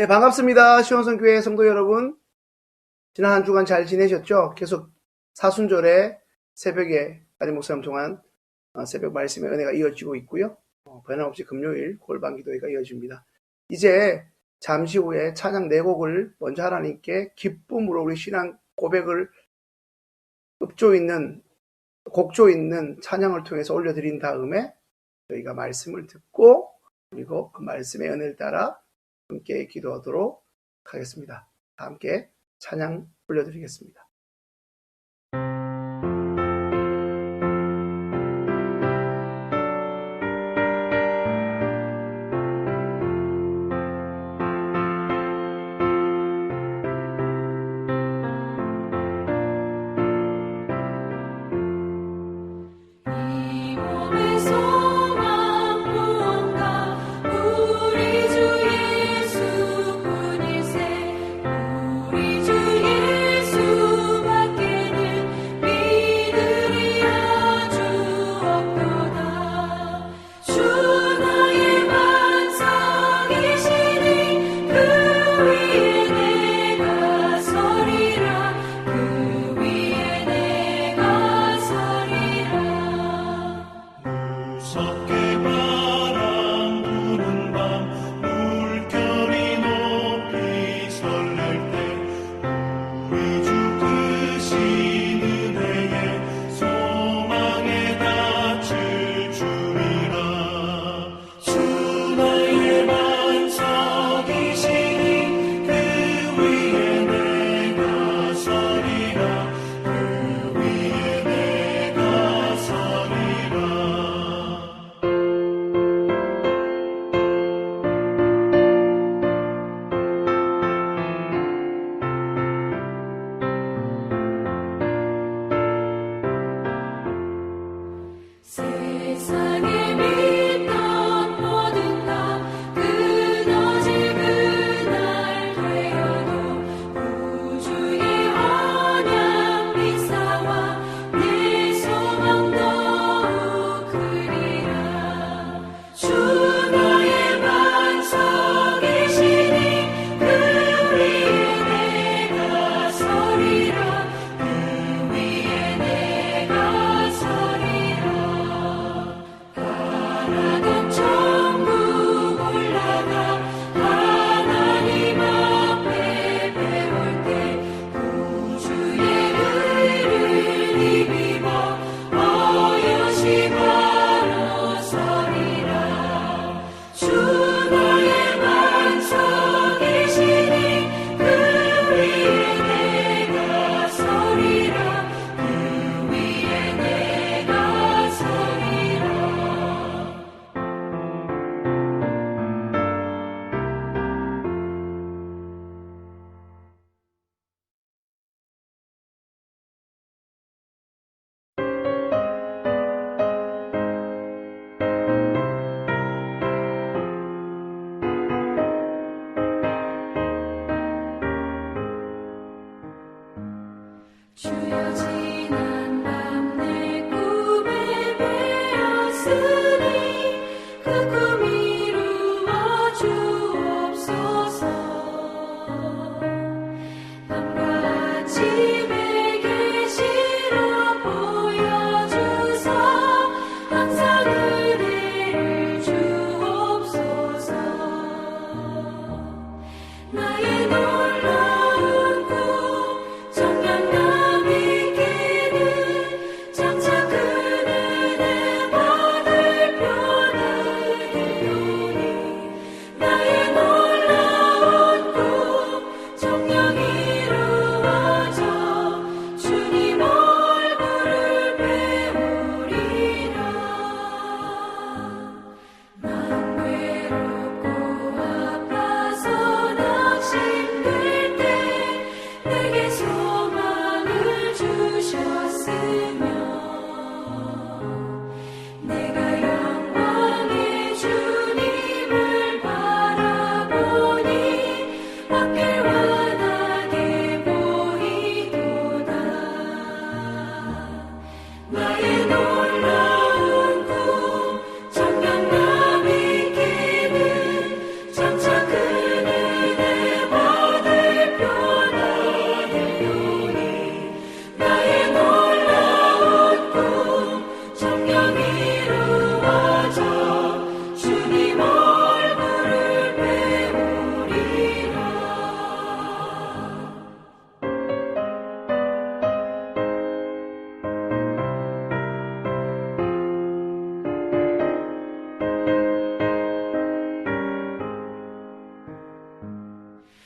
네, 반갑습니다. 시원성교회 성도 여러분. 지난 한 주간 잘 지내셨죠? 계속 사순절에 새벽에 담임 목사님 통한 새벽 말씀의 은혜가 이어지고 있고요. 변함없이 금요일 골방 기도회가 이어집니다. 이제 잠시 후에 찬양 4곡을 먼저 하나님께 기쁨으로 우리 신앙 고백을 곡조 있는 찬양을 통해서 올려드린 다음에 저희가 말씀을 듣고 그리고 그 말씀의 은혜를 따라 함께 기도하도록 하겠습니다. 함께 찬양 올려드리겠습니다. 우리 주 예수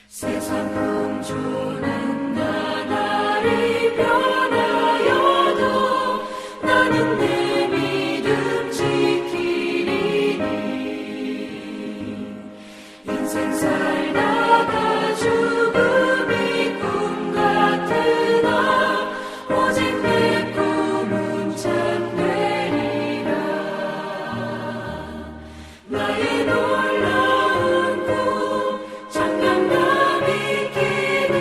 세상 풍조는 나날이 변하여도 나는 내 믿음 지키리니. 인생 살다가 죽음이 꿈 같으나 오직 내 꿈은 참되리라. 나의 놀라운 꿈, 장난감 있기는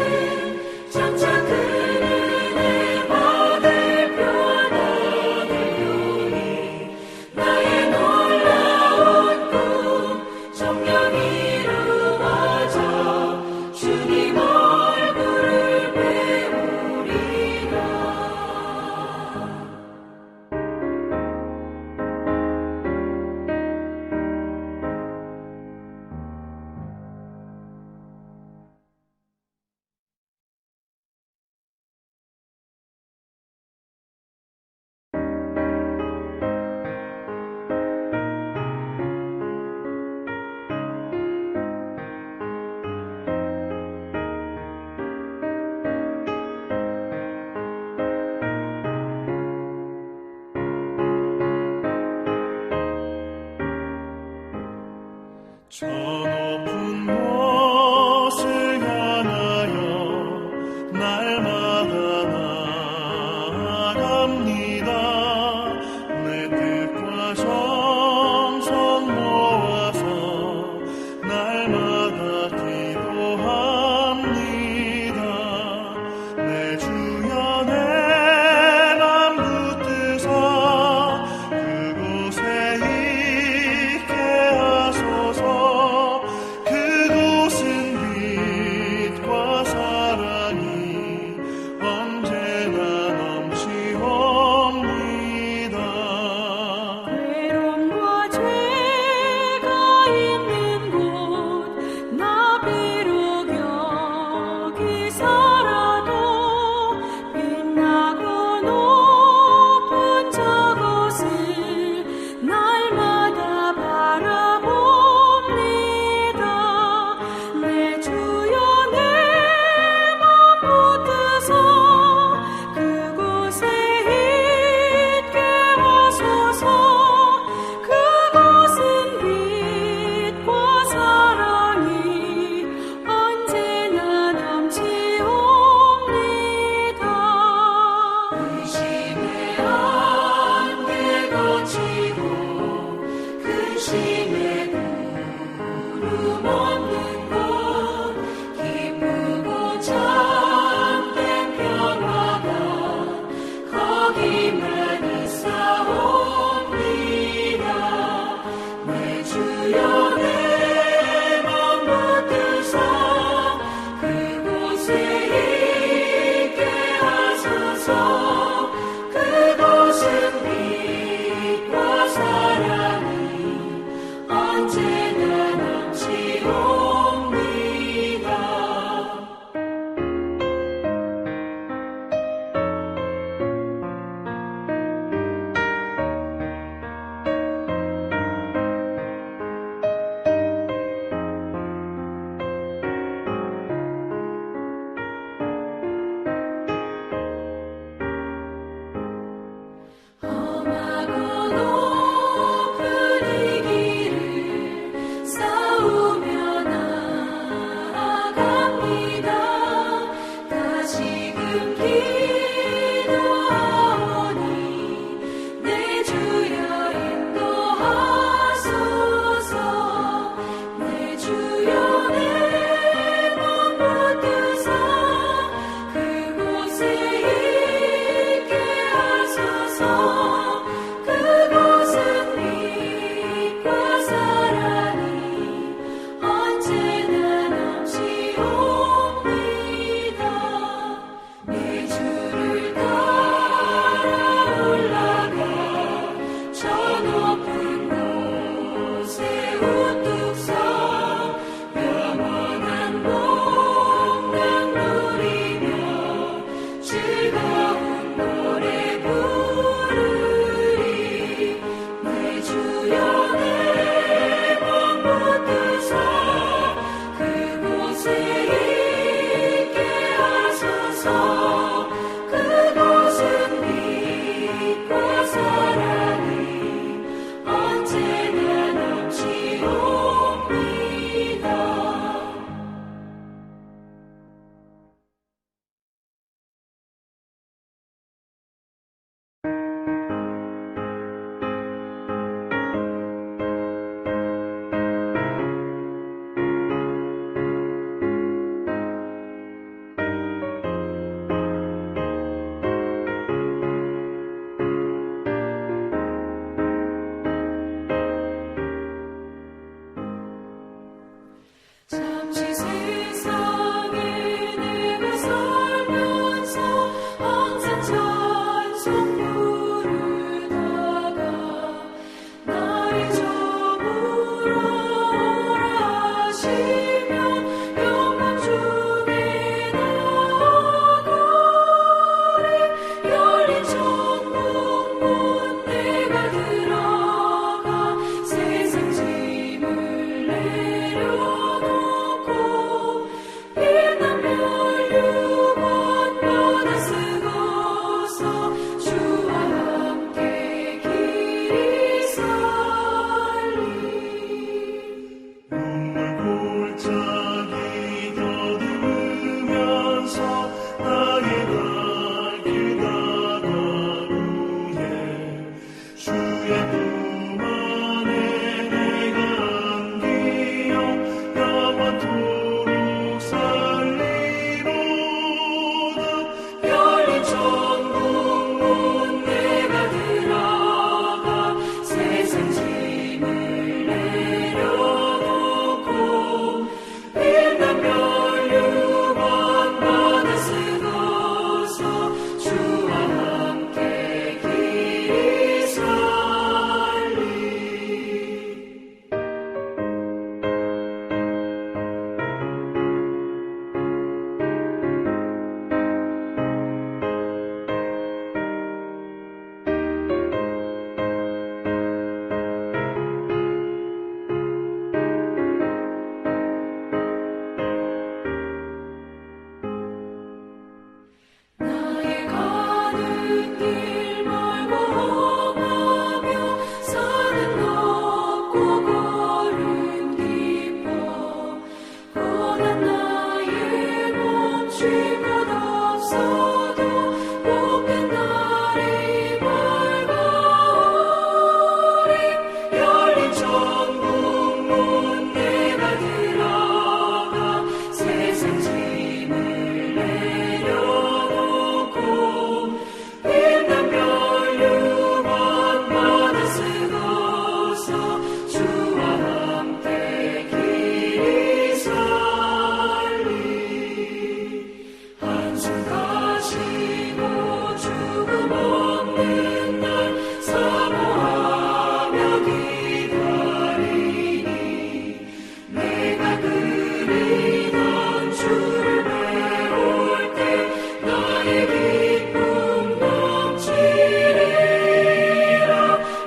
주를 배울 때 나의 기쁨 넘치리라.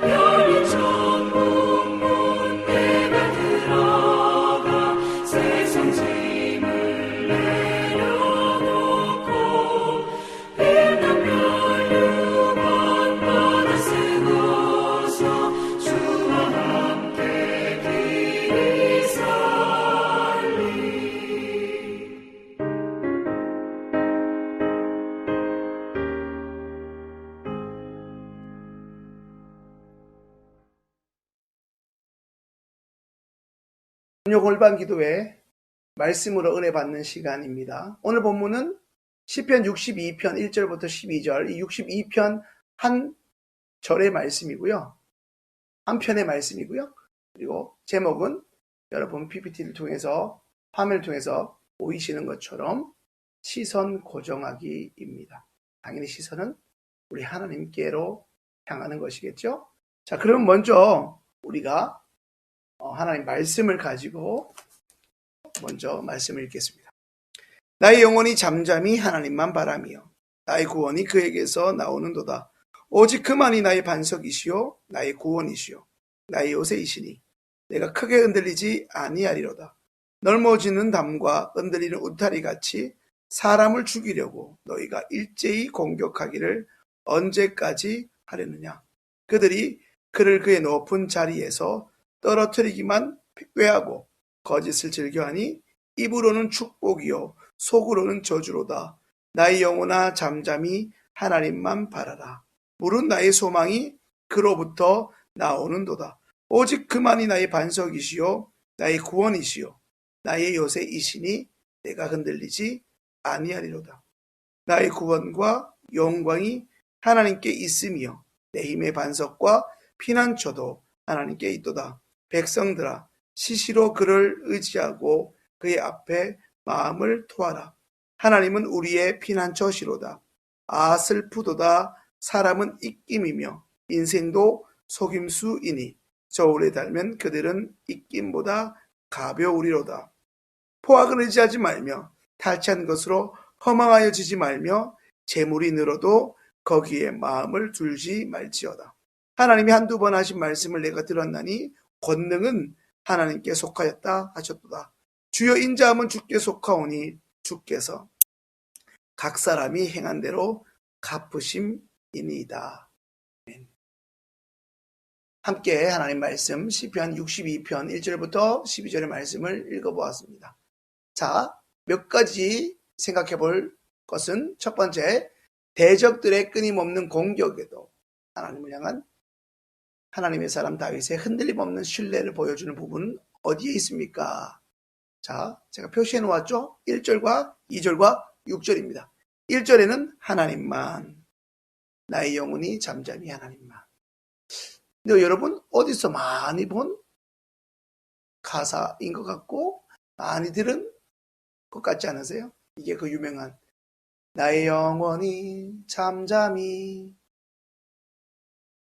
열린 천국문 내가 들어가 세상 짐을 내려놓고 빛난 멸류관 바다 쓰고서 주와 함께 길이 살리. 금요 골반 기도회 말씀으로 은혜 받는 시간입니다. 오늘 본문은 시편 62편 1절부터 12절, 이 62편 한 절의 말씀이고요. 한 편의 말씀이고요. 그리고 제목은 여러분 PPT를 통해서, 화면을 통해서 보이시는 것처럼 시선 고정하기입니다. 당연히 시선은 우리 하나님께로 향하는 것이겠죠. 자, 그럼 먼저 우리가 하나님 말씀을 가지고 먼저 말씀을 읽겠습니다. 나의 영혼이 잠잠히 하나님만 바라며 나의 구원이 그에게서 나오는도다. 오직 그만이 나의 반석이시요 나의 구원이시요 나의 요새이시니 내가 크게 흔들리지 아니하리로다. 넓어지는 담과 흔들리는 울타리 같이 사람을 죽이려고 너희가 일제히 공격하기를 언제까지 하려느냐. 그들이 그를 그의 높은 자리에서 떨어뜨리기만 꾀하고 거짓을 즐겨하니 입으로는 축복이요 속으로는 저주로다. 나의 영혼아 잠잠히 하나님만 바라라. 물은 나의 소망이 그로부터 나오는도다. 오직 그만이 나의 반석이시요 나의 구원이시요 나의 요새이시니 내가 흔들리지 아니하리로다. 나의 구원과 영광이 하나님께 있으며 내 힘의 반석과 피난처도 하나님께 있도다. 백성들아 시시로 그를 의지하고 그의 앞에 마음을 토하라. 하나님은 우리의 피난처시로다. 아 슬프도다. 사람은 입김이며 인생도 속임수이니 저울에 달면 그들은 입김보다 가벼우리로다. 포악을 의지하지 말며 탈취한 것으로 허망하여지지 말며 재물이 늘어도 거기에 마음을 둘지 말지어다. 하나님이 한두 번 하신 말씀을 내가 들었나니 권능은 하나님께 속하였다 하셨도다. 주여 인자함은 주께 속하오니 주께서 각 사람이 행한 대로 갚으심이니이다. 함께 하나님 말씀 시편 62편 1절부터 12절의 말씀을 읽어보았습니다. 자, 몇 가지 생각해 볼 것은 첫 번째, 대적들의 끊임없는 공격에도 하나님을 향한 하나님의 사람 다윗의 흔들림 없는 신뢰를 보여주는 부분은 어디에 있습니까? 자, 제가 표시해 놓았죠? 1절과 2절과 6절입니다. 1절에는 하나님만, 나의 영혼이 잠잠히 하나님만. 근데 여러분 어디서 많이 본 가사인 것 같고 많이 들은 것 같지 않으세요? 이게 그 유명한 나의 영혼이 잠잠히,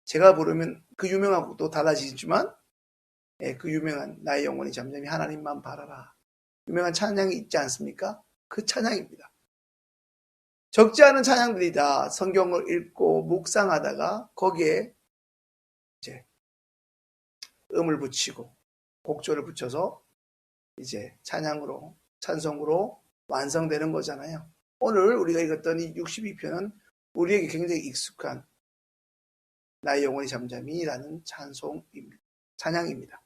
제가 부르면 그 유명한 곡도 달라지지만 그 유명한 나의 영혼이 잠잠히 하나님만 바라라 유명한 찬양이 있지 않습니까? 그 찬양입니다. 적지 않은 찬양들이 다 성경을 읽고 묵상하다가 거기에 이제 음을 붙이고 곡조를 붙여서 이제 찬양으로 찬송으로 완성되는 거잖아요. 오늘 우리가 읽었던 이 62편은 우리에게 굉장히 익숙한 나의 영혼이 잠잠히라는 찬양입니다.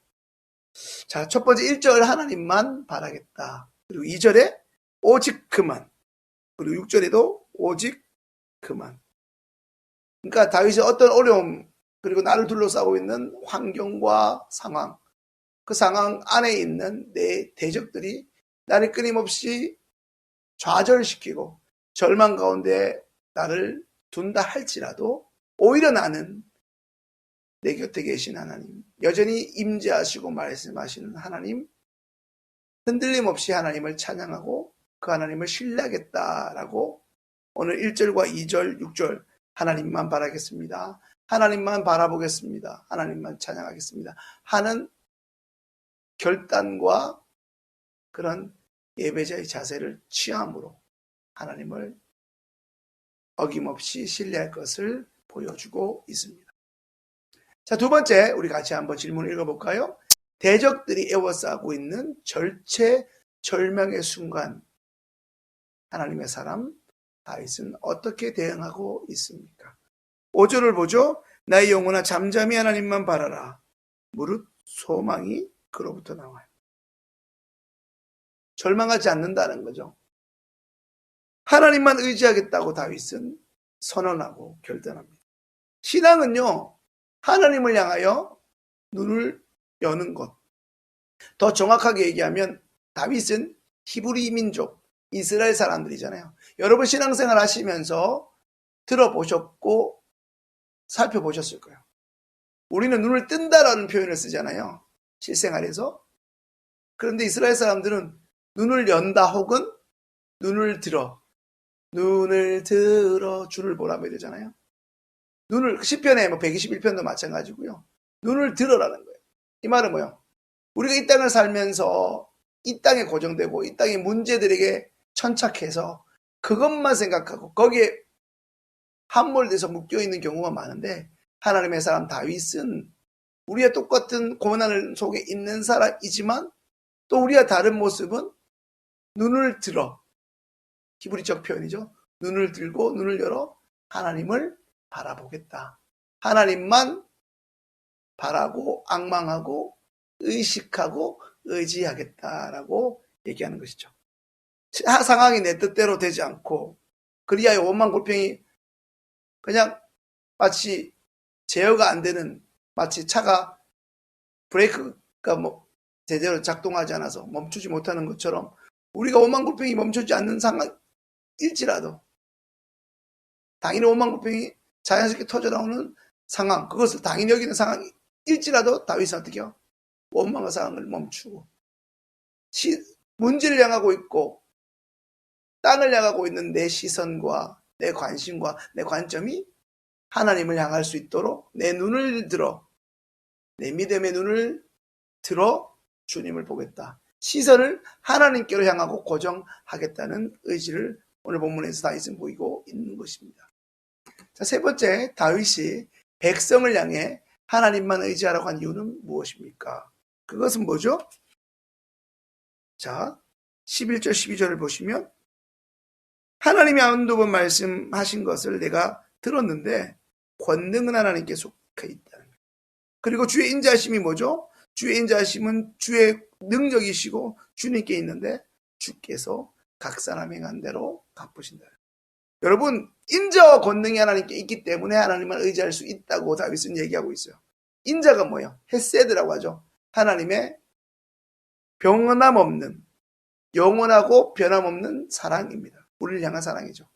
자, 첫 번째 1절 하나님만 바라겠다. 그리고 2절에 오직 그만. 그리고 6절에도 오직 그만. 그러니까 다윗이 어떤 어려움 그리고 나를 둘러싸고 있는 환경과 상황, 그 상황 안에 있는 내 대적들이 나를 끊임없이 좌절시키고 절망 가운데 나를 둔다 할지라도 오히려 나는 내 곁에 계신 하나님, 여전히 임재하시고 말씀하시는 하나님, 흔들림 없이 하나님을 찬양하고 그 하나님을 신뢰하겠다라고 오늘 1절과 2절, 6절 하나님만 바라겠습니다. 하나님만 바라보겠습니다. 하나님만 찬양하겠습니다. 하는 결단과 그런 예배자의 자세를 취함으로 하나님을 어김없이 신뢰할 것을 보여주고 있습니다. 자, 두 번째, 우리 같이 한번 질문을 읽어볼까요? 대적들이 에워싸고 있는 절체절명의 순간, 하나님의 사람 다윗은 어떻게 대응하고 있습니까? 5절을 보죠. 나의 영혼아 잠잠히 하나님만 바라라. 무릇 소망이 그로부터 나와요. 절망하지 않는다는 거죠. 하나님만 의지하겠다고 다윗은 선언하고 결단합니다. 신앙은요, 하나님을 향하여 눈을 여는 것. 더 정확하게 얘기하면 다윗은 히브리 민족, 이스라엘 사람들이잖아요. 여러분 신앙생활 하시면서 들어보셨고 살펴보셨을 거예요. 우리는 눈을 뜬다라는 표현을 쓰잖아요. 실생활에서. 그런데 이스라엘 사람들은 눈을 연다 혹은 눈을 들어 주를 보라고 해야 되잖아요. 눈을 시편에 121편도 마찬가지고요. 눈을 들어라는 거예요. 이 말은 뭐예요? 우리가 이 땅을 살면서 이 땅에 고정되고 이 땅의 문제들에게 천착해서 그것만 생각하고 거기에 함몰돼서 묶여있는 경우가 많은데 하나님의 사람 다윗은 우리와 똑같은 고난 속에 있는 사람이지만 또 우리와 다른 모습은 눈을 들어, 히브리적 표현이죠. 눈을 들고 눈을 열어 하나님을 바라보겠다. 하나님만 바라고 앙망하고 의식하고 의지하겠다라고 얘기하는 것이죠. 상황이 내 뜻대로 되지 않고 그리하여 원망골평이 그냥 마치 제어가 안 되는, 마치 차가 브레이크가 제대로 작동하지 않아서 멈추지 못하는 것처럼 우리가 원망골평이 멈추지 않는 상황일지라도 당연히 원망골평이 자연스럽게 터져나오는 상황, 그것을 당연히 여기는 상황일지라도 다윗은 어떻게 해요? 원망의 상황을 멈추고 문제를 향하고 있고 땅을 향하고 있는 내 시선과 내 관심과 내 관점이 하나님을 향할 수 있도록 내 눈을 들어, 내 믿음의 눈을 들어 주님을 보겠다. 시선을 하나님께로 향하고 고정하겠다는 의지를 오늘 본문에서 다윗은 보이고 있는 것입니다. 자, 세 번째, 다윗이 백성을 향해 하나님만 의지하라고 한 이유는 무엇입니까? 그것은 뭐죠? 자, 11절, 12절을 보시면 하나님이 한두 번 말씀하신 것을 내가 들었는데 권능은 하나님께 속해 있다는 거예요. 그리고 주의 인자하심이 뭐죠? 주의 인자하심은 주의 능력이시고 주님께 있는데 주께서 각 사람 행한 대로 갚으신다. 여러분, 인자와 권능이 하나님께 있기 때문에 하나님을 의지할 수 있다고 다윗은 얘기하고 있어요. 인자가 뭐예요? 헤세드라고 하죠. 하나님의 변함없는, 영원하고 변함없는 사랑입니다. 우리를 향한 사랑이죠.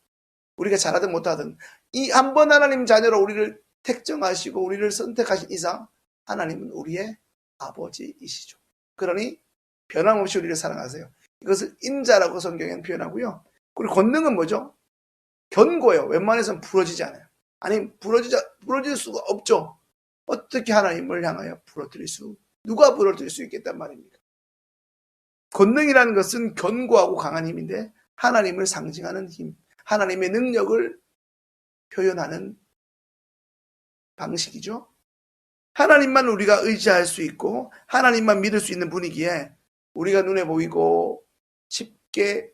우리가 잘하든 못하든 이 한 번 하나님 자녀로 우리를 택정하시고 우리를 선택하신 이상 하나님은 우리의 아버지이시죠. 그러니 변함없이 우리를 사랑하세요. 이것을 인자라고 성경에는 표현하고요. 그리고 권능은 뭐죠? 견고해요. 웬만해서는 부러지지 않아요. 아니 부러질 수가 없죠. 어떻게 하나님을 향하여 누가 부러뜨릴 수 있겠단 말입니까? 권능이라는 것은 견고하고 강한 힘인데 하나님을 상징하는 힘, 하나님의 능력을 표현하는 방식이죠. 하나님만 우리가 의지할 수 있고 하나님만 믿을 수 있는 분이기에 우리가 눈에 보이고 쉽게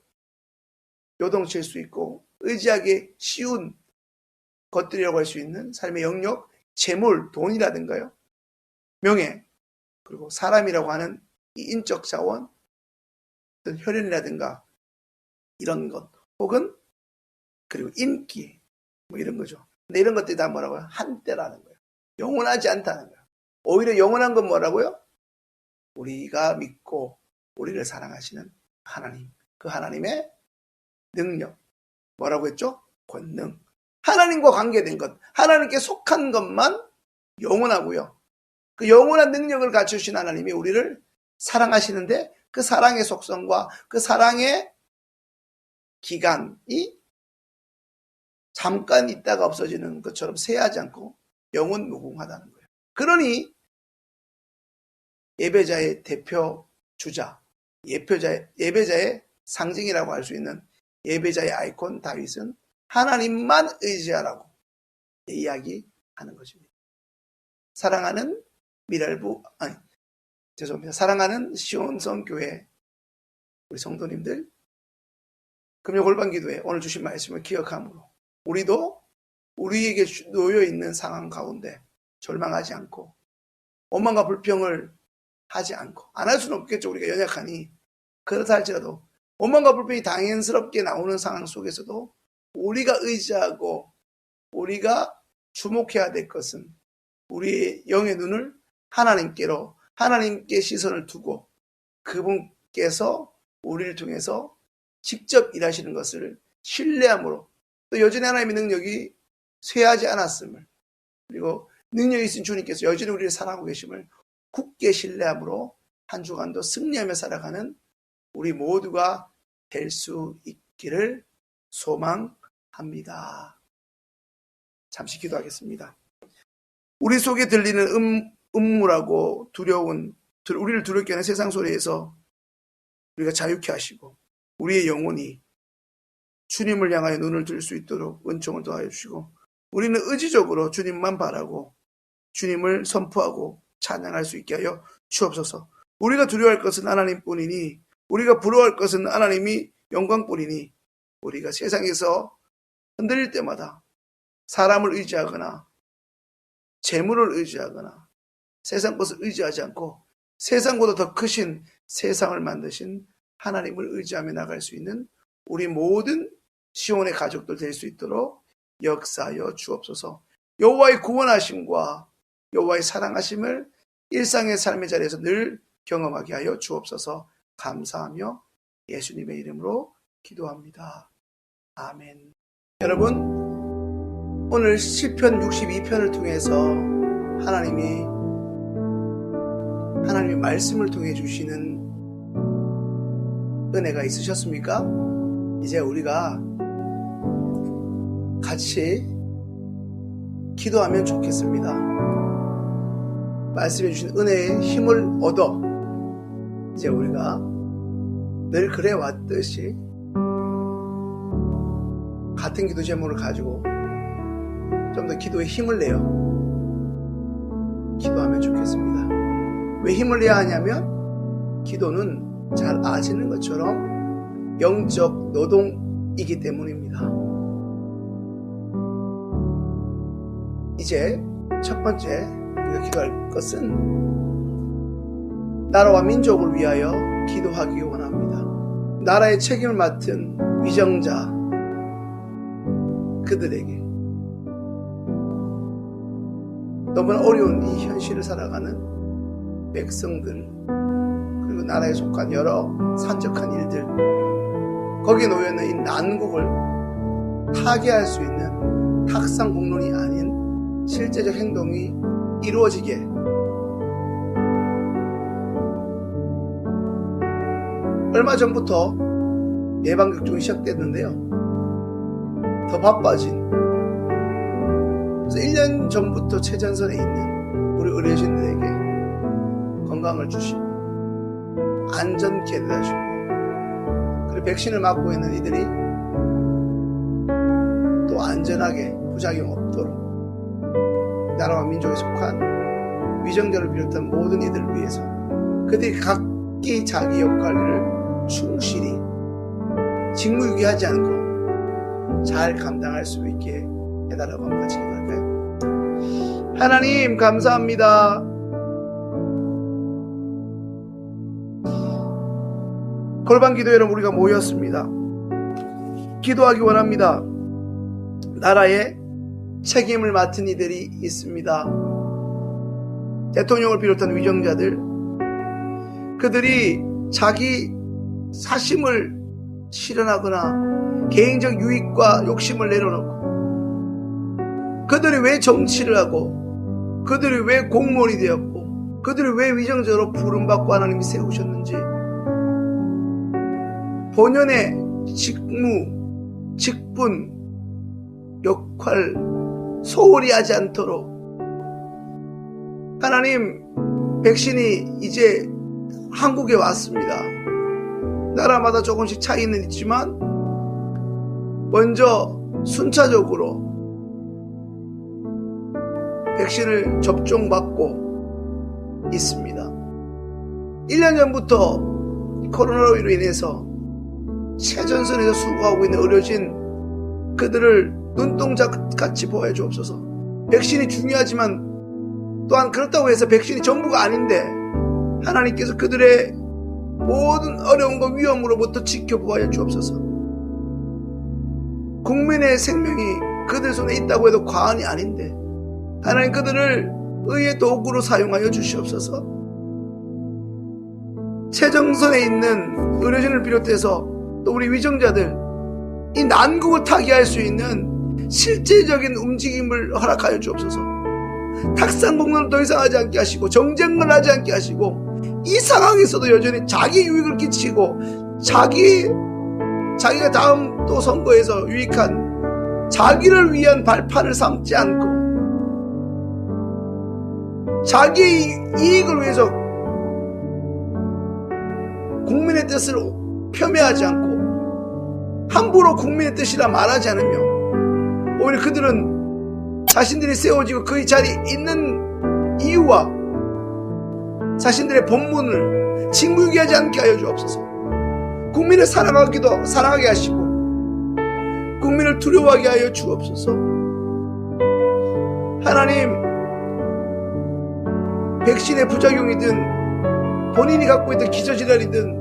요동칠 수 있고 의지하기 쉬운 것들이라고 할 수 있는 삶의 영역, 재물, 돈이라든가요, 명예, 그리고 사람이라고 하는 이 인적 자원, 어떤 혈연이라든가 이런 것, 혹은 그리고 인기, 이런 거죠. 근데 이런 것들이 다 뭐라고요? 한때라는 거예요. 영원하지 않다는 거예요. 오히려 영원한 건 뭐라고요? 우리가 믿고 우리를 사랑하시는 하나님, 그 하나님의 능력, 뭐라고 했죠? 권능. 하나님과 관계된 것, 하나님께 속한 것만 영원하고요. 그 영원한 능력을 갖추신 하나님이 우리를 사랑하시는데 그 사랑의 속성과 그 사랑의 기간이 잠깐 있다가 없어지는 것처럼 세하지 않고 영원 무궁하다는 거예요. 그러니 예배자의 대표 주자, 예배자의 상징이라고 할 수 있는 예배자의 아이콘 다윗은 하나님만 의지하라고 이야기하는 것입니다. 사랑하는 사랑하는 시온성 교회 우리 성도님들, 금요 골방기도회 오늘 주신 말씀을 기억함으로 우리도 우리에게 놓여 있는 상황 가운데 절망하지 않고 원망과 불평을 하지 않고, 안 할 수는 없겠죠. 우리가 연약하니. 그렇다 할지라도 원망과 불평이 당연스럽게 나오는 상황 속에서도 우리가 의지하고 우리가 주목해야 될 것은 우리의 영의 눈을 하나님께로, 하나님께 시선을 두고 그분께서 우리를 통해서 직접 일하시는 것을 신뢰함으로, 또 여전히 하나님의 능력이 쇠하지 않았음을, 그리고 능력이 있으신 주님께서 여전히 우리를 사랑하고 계심을 굳게 신뢰함으로 한 주간도 승리하며 살아가는 우리 모두가 될 수 있기를 소망합니다. 잠시 기도하겠습니다. 우리 속에 들리는 음울하고 두려운, 우리를 두렵게 하는 세상 소리에서 우리가 자유케 하시고 우리의 영혼이 주님을 향하여 눈을 들 수 있도록 은총을 더하여 주시고, 우리는 의지적으로 주님만 바라고 주님을 선포하고 찬양할 수 있게 하여 주옵소서. 우리가 두려워할 것은 하나님뿐이니, 우리가 부러워할 것은 하나님이 영광뿐이니, 우리가 세상에서 흔들릴 때마다 사람을 의지하거나 재물을 의지하거나 세상 것을 의지하지 않고 세상보다 더 크신 세상을 만드신 하나님을 의지하며 나갈 수 있는 우리 모든 시온의 가족들 될 수 있도록 역사하여 주옵소서. 여호와의 구원하심과 여호와의 사랑하심을 일상의 삶의 자리에서 늘 경험하게 하여 주옵소서. 감사하며 예수님의 이름으로 기도합니다. 아멘. 여러분, 오늘 시편 62편을 통해서 하나님의 말씀을 통해 주시는 은혜가 있으셨습니까? 이제 우리가 같이 기도하면 좋겠습니다. 말씀해 주신 은혜의 힘을 얻어 이제 우리가 늘 그래왔듯이 같은 기도 제목을 가지고 좀 더 기도에 힘을 내어 기도하면 좋겠습니다. 왜 힘을 내야 하냐면 기도는 잘 아시는 것처럼 영적 노동이기 때문입니다. 이제 첫 번째 우리가 기도할 것은 나라와 민족을 위하여 기도하기 원합니다. 나라의 책임을 맡은 위정자, 그들에게 너무나 어려운 이 현실을 살아가는 백성들, 그리고 나라에 속한 여러 산적한 일들, 거기에 놓여있는 이 난국을 타개할 수 있는 탁상 공론이 아닌 실제적 행동이 이루어지게, 얼마 전부터 예방접종이 시작됐는데요. 더 바빠진, 그래서 1년 전부터 최전선에 있는 우리 의료진들에게 건강을 주시고 안전케 해주시고, 그리고 백신을 맞고 있는 이들이 또 안전하게 부작용 없도록 나라와 민족에 속한 위정자를 비롯한 모든 이들을 위해서 그들이 각기 자기 역할을 충실히 직무유기하지 않고 잘 감당할 수 있게 해달라고 한번 같이 기도할까요? 하나님 감사합니다. 골방기도회로 우리가 모였습니다. 기도하기 원합니다. 나라의 책임을 맡은 이들이 있습니다. 대통령을 비롯한 위정자들, 그들이 자기 사심을 실현하거나 개인적 유익과 욕심을 내려놓고, 그들이 왜 정치를 하고, 그들이 왜 공무원이 되었고, 그들이 왜 위정자로 부름받고 하나님이 세우셨는지 본연의 직무, 직분, 역할 소홀히 하지 않도록, 하나님 백신이 이제 한국에 왔습니다. 나라마다 조금씩 차이는 있지만 먼저 순차적으로 백신을 접종받고 있습니다. 1년 전부터 코로나로 인해서 최전선에서 수고하고 있는 의료진 그들을 눈동자같이 보여주옵소서. 백신이 중요하지만 또한 그렇다고 해서 백신이 전부가 아닌데 하나님께서 그들의 모든 어려움과 위험으로부터 지켜보아 주옵소서. 국민의 생명이 그들 손에 있다고 해도 과언이 아닌데 하나님 그들을 의의 도구로 사용하여 주시옵소서. 최정선에 있는 의료진을 비롯해서 또 우리 위정자들 이 난국을 타개할 수 있는 실제적인 움직임을 허락하여 주옵소서. 탁상공론을 더 이상 하지 않게 하시고 정쟁을 하지 않게 하시고 이 상황에서도 여전히 자기 유익을 끼치고 자기가 다음 또 선거에서 유익한 자기를 위한 발판을 삼지 않고 자기의 이익을 위해서 국민의 뜻을 폄훼하지 않고 함부로 국민의 뜻이라 말하지 않으며 오히려 그들은 자신들이 세워지고 그 자리에 있는 이유와 자신들의 본분을 직무유기하지 않게 하여 주옵소서. 국민을 사랑하게 하시고 국민을 두려워하게 하여 주옵소서. 하나님, 백신의 부작용이든 본인이 갖고 있던 기저질환이든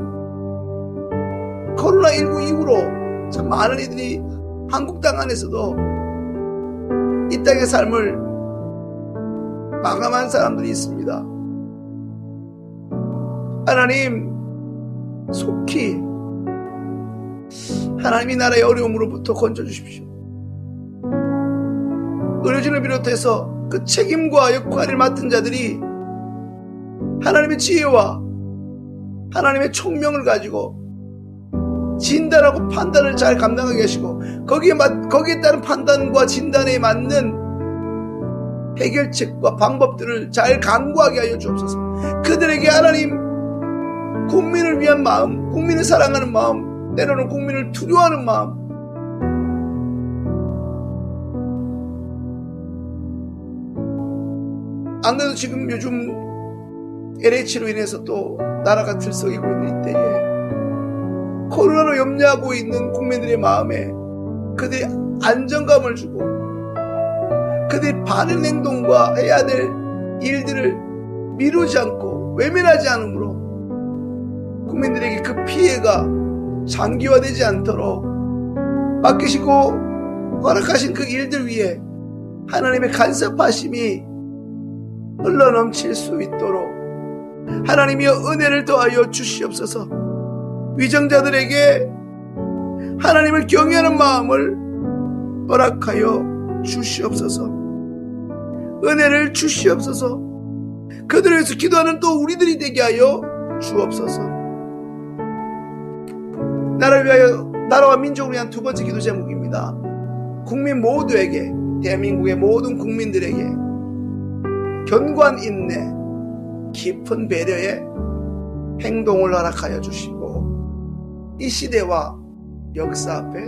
코로나19 이후로 참 많은 이들이 한국 땅 안에서도 이 땅의 삶을 마감한 사람들이 있습니다. 하나님, 속히 하나님이 나라의 어려움으로부터 건져주십시오. 의료진을 비롯해서 그 책임과 역할을 맡은 자들이 하나님의 지혜와 하나님의 총명을 가지고 진단하고 판단을 잘 감당하게 하시고 거기에 따른 판단과 진단에 맞는 해결책과 방법들을 잘 강구하게 하여 주옵소서. 그들에게 하나님 국민을 위한 마음, 국민을 사랑하는 마음, 때로는 국민을 두려워하는 마음, 안 그래도 지금 요즘 LH로 인해서 또 나라가 들썩이고 있는 이때에 코로나로 염려하고 있는 국민들의 마음에 그들이 안정감을 주고 그들이 바른 행동과 해야 될 일들을 미루지 않고 외면하지 않으므로 국민들에게 그 피해가 장기화되지 않도록 맡기시고 허락하신 그 일들 위에 하나님의 간섭하심이 흘러넘칠 수 있도록 하나님이여 은혜를 더하여 주시옵소서. 위정자들에게 하나님을 경외하는 마음을 허락하여 주시옵소서. 은혜를 주시옵소서. 그들을 위해서 기도하는 또 우리들이 되게 하여 주옵소서. 나라를 위하여, 나라와 민족을 위한 두 번째 기도 제목입니다. 국민 모두에게, 대한민국의 모든 국민들에게 견고한 인내, 깊은 배려의 행동을 허락하여 주시고 이 시대와 역사 앞에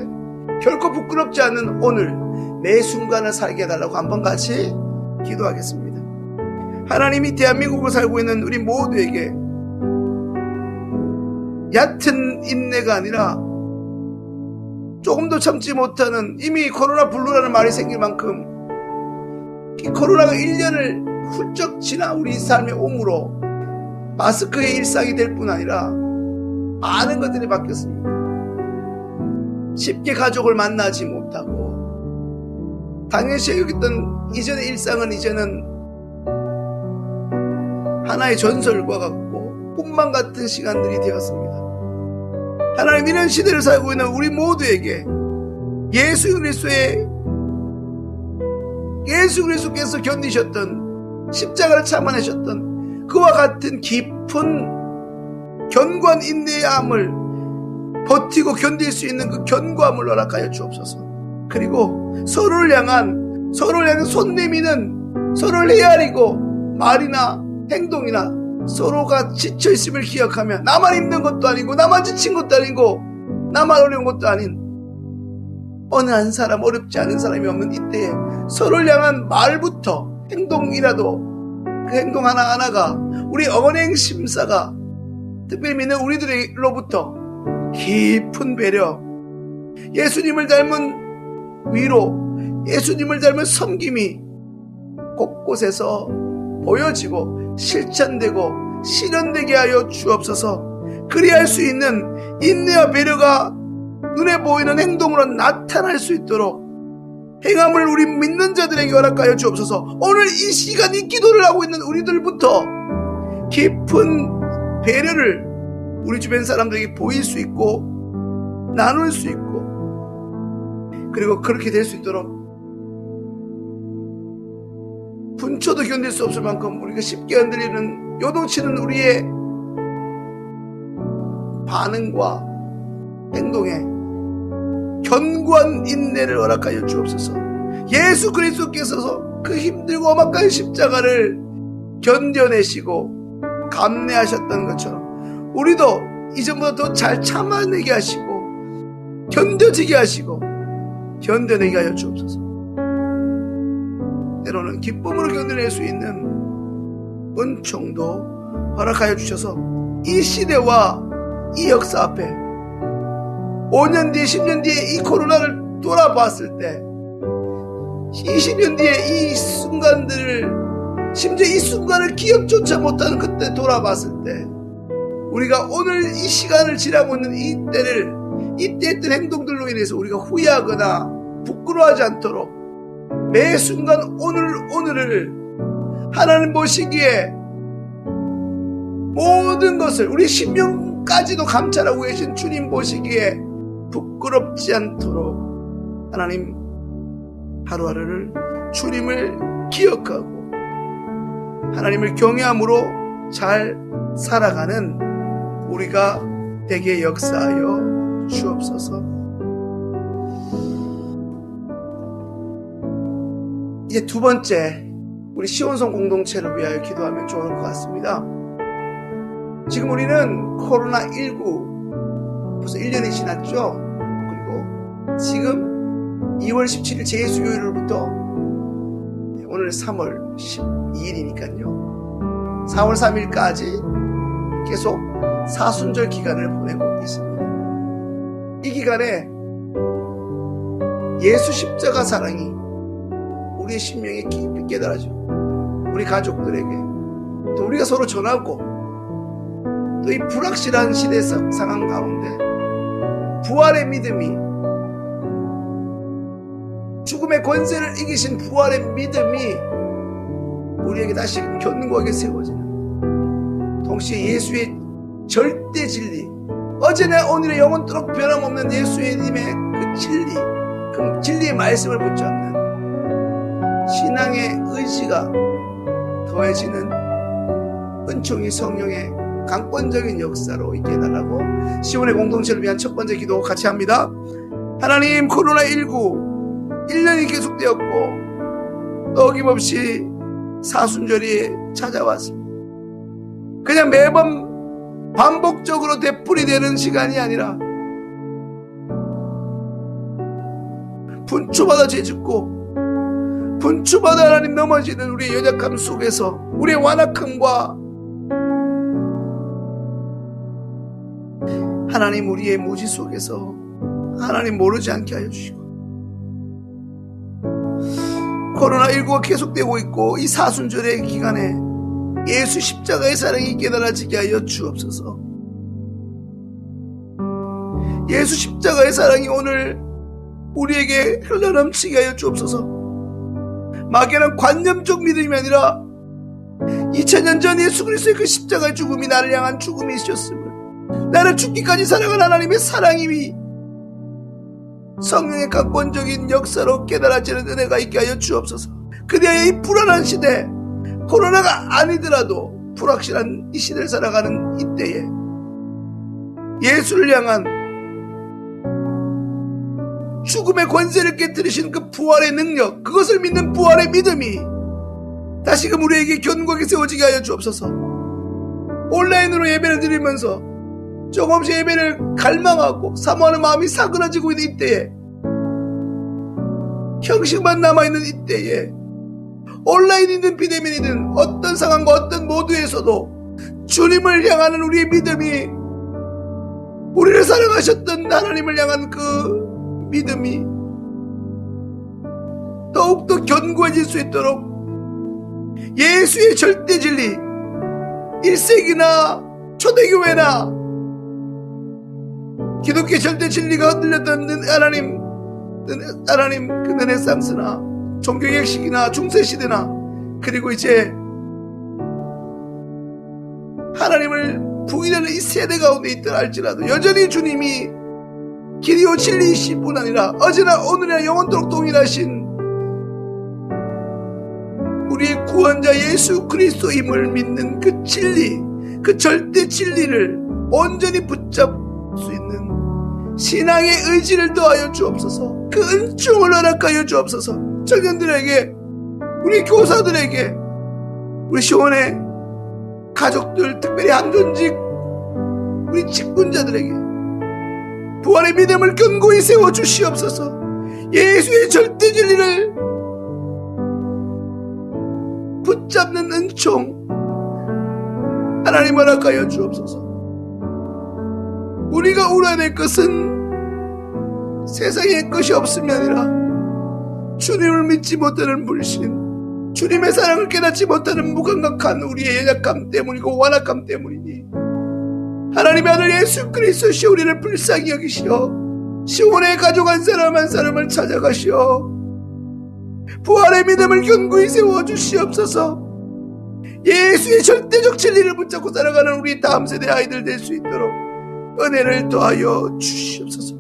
결코 부끄럽지 않은 오늘 매 순간을 살게 해달라고 한번 같이 기도하겠습니다. 하나님이 대한민국을 살고 있는 우리 모두에게 얕은 인내가 아니라 조금도 참지 못하는 이미 코로나 블루라는 말이 생길 만큼 이 코로나가 1년을 훌쩍 지나 우리 삶에 옴으로 마스크의 일상이 될 뿐 아니라 많은 것들이 바뀌었습니다. 쉽게 가족을 만나지 못하고 당연시 여겼던 이전의 일상은 이제는 하나의 전설과 같고 꿈만 같은 시간들이 되었습니다. 하나님, 이런 시대를 살고 있는 우리 모두에게 예수 그리스도께서 견디셨던 십자가를 참아내셨던 그와 같은 깊은 견고한 인내함을 버티고 견딜 수 있는 그 견고함을 허락하여 주옵소서. 그리고 서로를 향해 손 내미는, 서로를 헤아리고 말이나 행동이나 서로가 지쳐있음을 기억하며 나만 힘든 것도 아니고 나만 지친 것도 아니고 나만 어려운 것도 아닌 어느 한 사람, 어렵지 않은 사람이 없는 이때에 서로를 향한 말부터 행동이라도 그 행동 하나하나가 우리 언행 심사가 특별히 믿는 우리들로부터 깊은 배려, 예수님을 닮은 위로, 예수님을 닮은 섬김이 곳곳에서 보여지고 실천되고 실현되게 하여 주옵소서. 그리할 수 있는 인내와 배려가 눈에 보이는 행동으로 나타날 수 있도록 행함을 우리 믿는 자들에게 허락하여 주옵소서. 오늘 이 시간 이 기도를 하고 있는 우리들부터 깊은 배려를 우리 주변 사람들에게 보일 수 있고 나눌 수 있고 그리고 그렇게 될 수 있도록 분초도 견딜 수 없을 만큼 우리가 쉽게 흔들리는 요동치는 우리의 반응과 행동에 견고한 인내를 허락하여 주옵소서. 예수 그리스도께서 그 힘들고 험악한 십자가를 견뎌내시고 감내하셨던 것처럼 우리도 이전보다 더 잘 참아내게 하시고 견뎌지게 하시고 견뎌내게 하여 주옵소서. 때로는 기쁨으로 견뎌낼 수 있는 은총도 허락하여 주셔서 이 시대와 이 역사 앞에 5년 뒤에 10년 뒤에 이 코로나를 돌아봤을 때 20년 뒤에 이 순간들을 심지어 이 순간을 기억조차 못하는 그때 돌아봤을 때 우리가 오늘 이 시간을 지나고 있는 이때를 이때 했던 행동들로 인해서 우리가 후회하거나 부끄러워하지 않도록 매 순간 오늘을 하나님 보시기에 모든 것을 우리 심령까지도 감찰하고 계신 주님 보시기에 부끄럽지 않도록 하나님 하루하루를 주님을 기억하고 하나님을 경외함으로 잘 살아가는 우리가 되게 역사하여 주옵소서. 이제 두 번째, 우리 시온성 공동체를 위하여 기도하면 좋을 것 같습니다. 지금 우리는 코로나19 벌써 1년이 지났죠. 그리고 지금 2월 17일 제수요일부터 오늘 3월 12일이니까요. 4월 3일까지 계속 사순절 기간을 보내고 있습니다. 이 기간에 예수 십자가 사랑이 우리의 심령에 깊이 깨달아져 우리 가족들에게 또 우리가 서로 전하고 또 이 불확실한 시대 상황 가운데 부활의 믿음이 죽음의 권세를 이기신 부활의 믿음이 우리에게 다시 견고하게 세워지는 동시에 예수의 절대 진리 어제나 오늘의 영원토록 변함없는 예수님의 그 진리 그 진리의 말씀을 붙잡는 신앙의 의지가 더해지는 은총이 성령의 강권적인 역사로 있게 해달라고 시온의 공동체를 위한 첫 번째 기도 같이 합니다. 하나님, 코로나19 1년이 계속되었고 어김없이 사순절이 찾아왔습니다. 그냥 매번 반복적으로 되풀이되는 시간이 아니라 분초받아 죄짓고 분초받아 하나님 넘어지는 우리의 연약함 속에서 우리의 완악함과 하나님 우리의 무지 속에서 하나님 모르지 않게 하여 주시고 코로나19가 계속되고 있고 이 사순절의 기간에 예수 십자가의 사랑이 깨달아지게 하여 주옵소서. 예수 십자가의 사랑이 오늘 우리에게 흘러넘치게 하여 주옵소서. 막연한 관념적 믿음이 아니라 2000년 전 예수 그리스도의 그 십자가의 죽음이 나를 향한 죽음이셨음을 나를 죽기까지 사랑한 하나님의 사랑이 성령의 강권적인 역사로 깨달아지는 은혜가 있게 하여 주옵소서. 그대의 이 불안한 시대 코로나가 아니더라도 불확실한 이 시대를 살아가는 이때에 예수를 향한 죽음의 권세를 깨뜨리신 그 부활의 능력 그것을 믿는 부활의 믿음이 다시금 우리에게 견고하게 세워지게 하여 주옵소서. 온라인으로 예배를 드리면서 조금씩 예배를 갈망하고 사모하는 마음이 사그라지고 있는 이때에, 형식만 남아있는 이때에, 온라인이든 비대면이든 어떤 상황과 어떤 모두에서도 주님을 향하는 우리의 믿음이, 우리를 사랑하셨던 하나님을 향한 그 믿음이 더욱더 견고해질 수 있도록 예수의 절대 진리, 1세기나 초대교회나 기독교의 절대 진리가 흔들렸던 하나님 그 르네상스나 종교개혁식이나 중세시대나, 그리고 이제 하나님을 부인하는 이 세대 가운데 있더라 할지라도 여전히 주님이 길이요 진리이신 뿐 아니라 어제나 오늘이나 영원토록 동일하신 우리의 구원자 예수 그리스도임을 믿는 그 진리, 그 절대 진리를 온전히 붙잡을 수 있는 신앙의 의지를 더하여 주옵소서. 그 은총을 허락하여 주옵소서. 청년들에게, 우리 교사들에게, 우리 시원의 가족들, 특별히 한존직 우리 직분자들에게 부활의 믿음을 견고히 세워 주시옵소서. 예수의 절대 진리를 붙잡는 은총 하나님 허락하여 주옵소서. 우리가 울어야 될 것은 세상의 것이 없음이 아니라 주님을 믿지 못하는 불신, 주님의 사랑을 깨닫지 못하는 무감각한 우리의 연약함 때문이고 완악함 때문이니 하나님의 아들 예수 그리스도시 우리를 불쌍히 여기시어 시온의 가족 한 사람 한 사람을 찾아가시어 부활의 믿음을 견고히 세워주시옵소서. 예수의 절대적 진리를 붙잡고 살아가는 우리 다음 세대 아이들 될 수 있도록 은혜를 더하여 주시옵소서.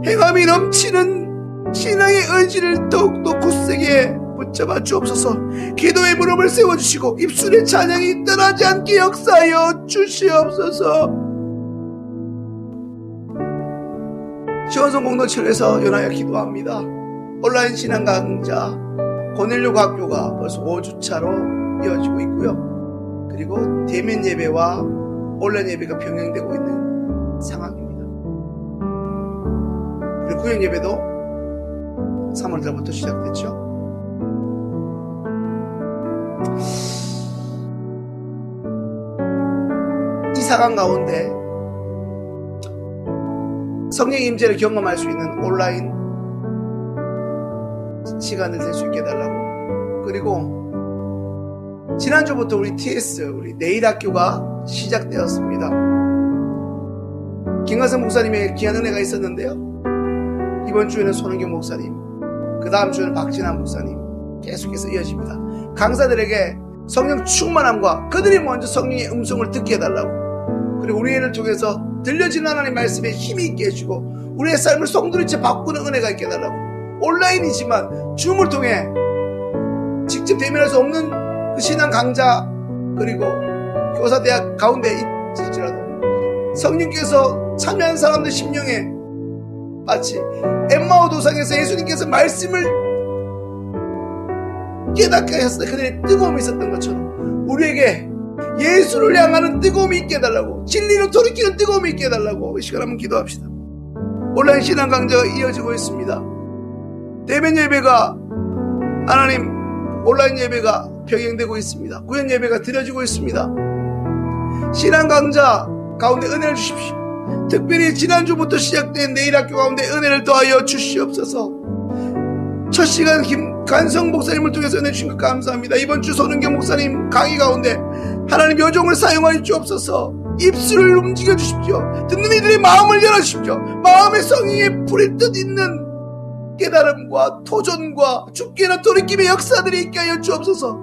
행함이 넘치는 신앙의 의지를 더욱더 굳세게 붙잡아 주옵소서. 기도의 무릎을 세워주시고 입술의 찬양이 떠나지 않게 역사하여 주시옵소서. 시원성 공동체에서 연하여 기도합니다. 온라인 신앙 강좌 고넬료 학교가 벌써 5주차로 이어지고 있고요. 그리고 대면 예배와 온라인 예배가 병행되고 있는 상황입니다. 그리고 구역 예배도 3월달부터 시작됐죠. 이 상황 가운데 성령의 임재를 경험할 수 있는 온라인 시간을 될 수 있게 해달라고. 그리고 지난주부터 우리 TS, 우리 내일 학교가 시작되었습니다. 김관성 목사님의 귀한 은혜가 있었는데요. 이번 주에는 손은경 목사님, 그 다음 주에는 박진환 목사님 계속해서 이어집니다. 강사들에게 성령 충만함과 그들이 먼저 성령의 음성을 듣게 해달라고. 그리고 우리를 통해서 들려지는 하나님의 말씀에 힘이 있게 해주고 우리의 삶을 송두리째 바꾸는 은혜가 있게 해달라고. 온라인이지만 줌을 통해 직접 대면할 수 없는 그 신앙 강좌 그리고 교사대학 가운데 있을지라도 성령께서 참여한 사람들 심령에 마치 엠마오 도상에서 예수님께서 말씀을 깨닫게 하셨을 때 그들의 뜨거움이 있었던 것처럼 우리에게 예수를 향하는 뜨거움이 있게 해달라고, 진리로 돌이키는 뜨거움이 있게 해달라고 이 시간 한번 기도합시다. 온라인 신앙 강좌가 이어지고 있습니다. 대면 예배가 하나님 온라인 예배가 병행되고 있습니다. 구현 예배가 드려지고 있습니다. 신앙 강좌 가운데 은혜를 주십시오. 특별히 지난주부터 시작된 내일 학교 가운데 은혜를 더하여 주시옵소서. 첫 시간 김관성 목사님을 통해서 은혜 주신 것 감사합니다. 이번 주 손은경 목사님 강의 가운데 하나님 여종을 사용하여 주옵소서. 입술을 움직여 주십시오. 듣는 이들의 마음을 열어주십시오. 마음의 성령에 불이 뜻 있는 깨달음과 도전과 죽게나 돌이킴의 역사들이 있게 하여 주옵소서.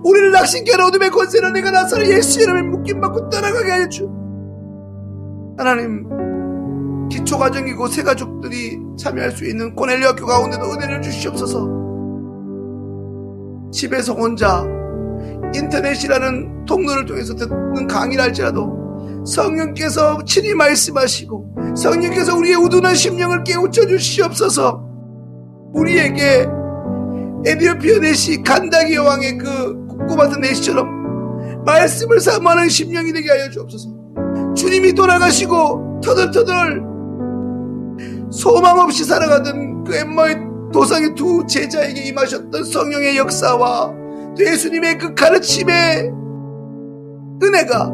우리를 낚시케하는 어둠의 권세를 내가 나서는 예수 이름에 묶임받고 떠나가게 하여 주. 하나님 기초가정이고 새가족들이 참여할 수 있는 고넬료 학교 가운데도 은혜를 주시옵소서. 집에서 혼자 인터넷이라는 통로를 통해서 듣는 강의를 할지라도 성령께서 친히 말씀하시고 성령께서 우리의 우둔한 심령을 깨우쳐 주시옵소서. 우리에게 에디오피아 내시 간다기 여왕의 그 국고 같은 내시처럼 말씀을 사모하는 심령이 되게 하여 주옵소서. 주님이 돌아가시고 터덜터덜 소망 없이 살아가던 그 엠마의 도상의 두 제자에게 임하셨던 성령의 역사와 또 예수님의 그 가르침의 은혜가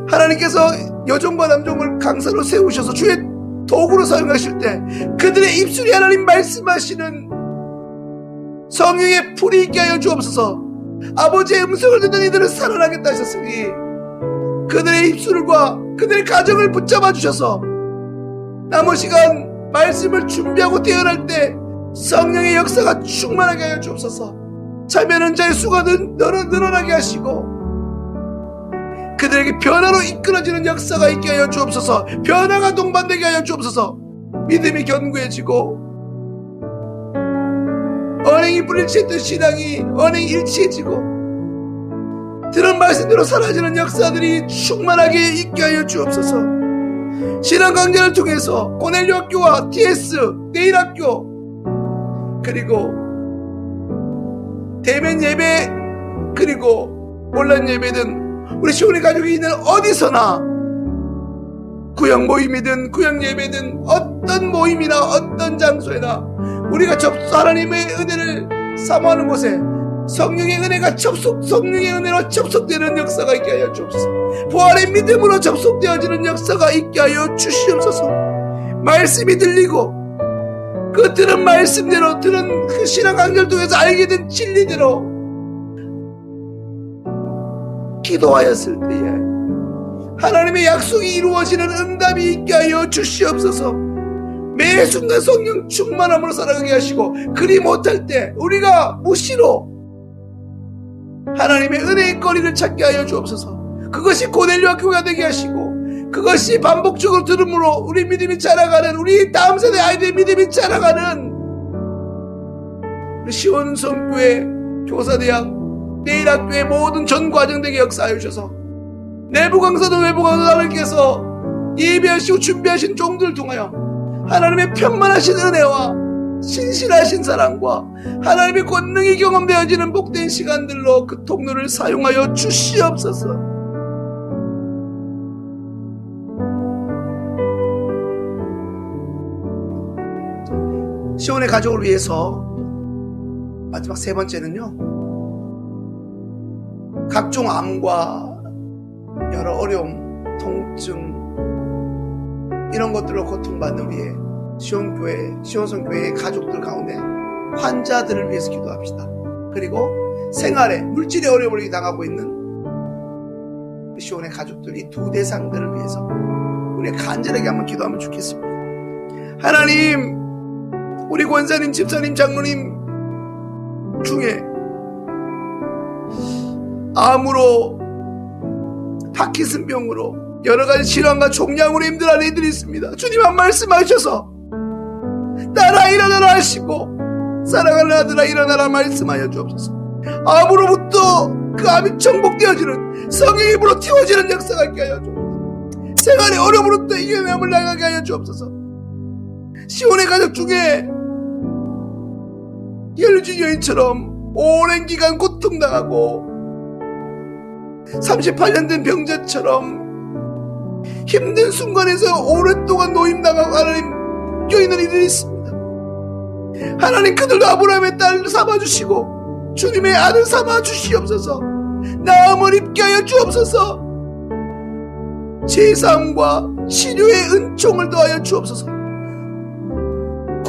하나님께서 여종과 남종을 강사로 세우셔서 주의 도구로 사용하실 때 그들의 입술이 하나님 말씀하시는 성령의 불이 있게 하여 주옵소서. 아버지의 음성을 듣는 이들은 살아나겠다 하셨으니 그들의 입술과 그들의 가정을 붙잡아 주셔서 남은 시간 말씀을 준비하고 태어날 때 성령의 역사가 충만하게 하여 주옵소서. 참여하는 자의 수가 늘어나게 하시고 그들에게 변화로 이끌어지는 역사가 있게 하여 주옵소서. 변화가 동반되게 하여 주옵소서. 믿음이 견고해지고 언행이 불일치했던 신앙이 언행이 일치해지고 들은 말씀대로 사라지는 역사들이 충만하게 있게 하여 주옵소서. 신앙 강좌를 통해서 고넬료 학교와 TS 내일학교 그리고 대면 예배 그리고 온라인 예배든 우리 시온의 가족이 있는 어디서나 구역 모임이든 구역 예배든 어떤 모임이나 어떤 장소에나 우리가 하나님의 은혜를 사모하는 곳에 성령의 은혜가 성령의 은혜로 접속되는 역사가 있게 하여 주옵소서. 부활의 믿음으로 접속되어지는 역사가 있게 하여 주시옵소서. 말씀이 들리고 그 들은 말씀대로 들은 그 신앙 강좌를 통해서 알게 된 진리대로 기도하였을 때에 하나님의 약속이 이루어지는 응답이 있게 하여 주시옵소서. 매 순간 성령 충만함으로 살아가게 하시고 그리 못할 때 우리가 무시로 하나님의 은혜의 거리를 찾게 하여 주옵소서. 그것이 고넬료 학교가 되게 하시고 그것이 반복적으로 들음으로 우리 믿음이 자라가는 우리 다음 세대 아이들의 믿음이 자라가는 우리 시온성교회 교사대학 내일학교의 모든 전 과정되게 역사하여 주셔서 내부 강사도 외부 강사도 하나님께서 예배하시고 준비하신 종들을 통하여 하나님의 편만하신 은혜와 신실하신 사랑과 하나님의 권능이 경험되어지는 복된 시간들로 그 통로를 사용하여 주시옵소서. 시온의 가족을 위해서 마지막 세 번째는요, 각종 암과 여러 어려움, 통증 이런 것들로 고통받는 우리의 시온성교회의 가족들 가운데 환자들을 위해서 기도합시다. 그리고 생활에 물질의 어려움을 당하고 있는 시온의 가족들이 두 대상들을 위해서 우리 간절하게 한번 기도하면 좋겠습니다. 하나님, 우리 권사님, 집사님, 장로님 중에 암으로 파킨슨병으로 여러가지 질환과 종양으로 힘들어하는 이들이 있습니다. 주님 한 말씀하셔서 나라 일어나라 하시고 사랑하는 아들아 일어나라 말씀하여 주옵소서. 암으로부터 그 암이 정복되어지는 성령의 힘으로 튀어지는 역사가 있게 하여 주옵소서. 생활의 어려움으로부터 이겨내음을 나가게 하여 주옵소서. 시온의 가족 중에 혈류증 여인처럼 오랜 기간 고통당하고 38년 된 병자처럼 힘든 순간에서 오랫동안 노임당하고 하나님 껴있는 이들이 있습니다. 하나님 그들도 아브라함의 딸 삼아주시고 주님의 아들 삼아주시옵소서. 나음을 입게 하여 주옵소서. 제사함과 치료의 은총을 더하여 주옵소서.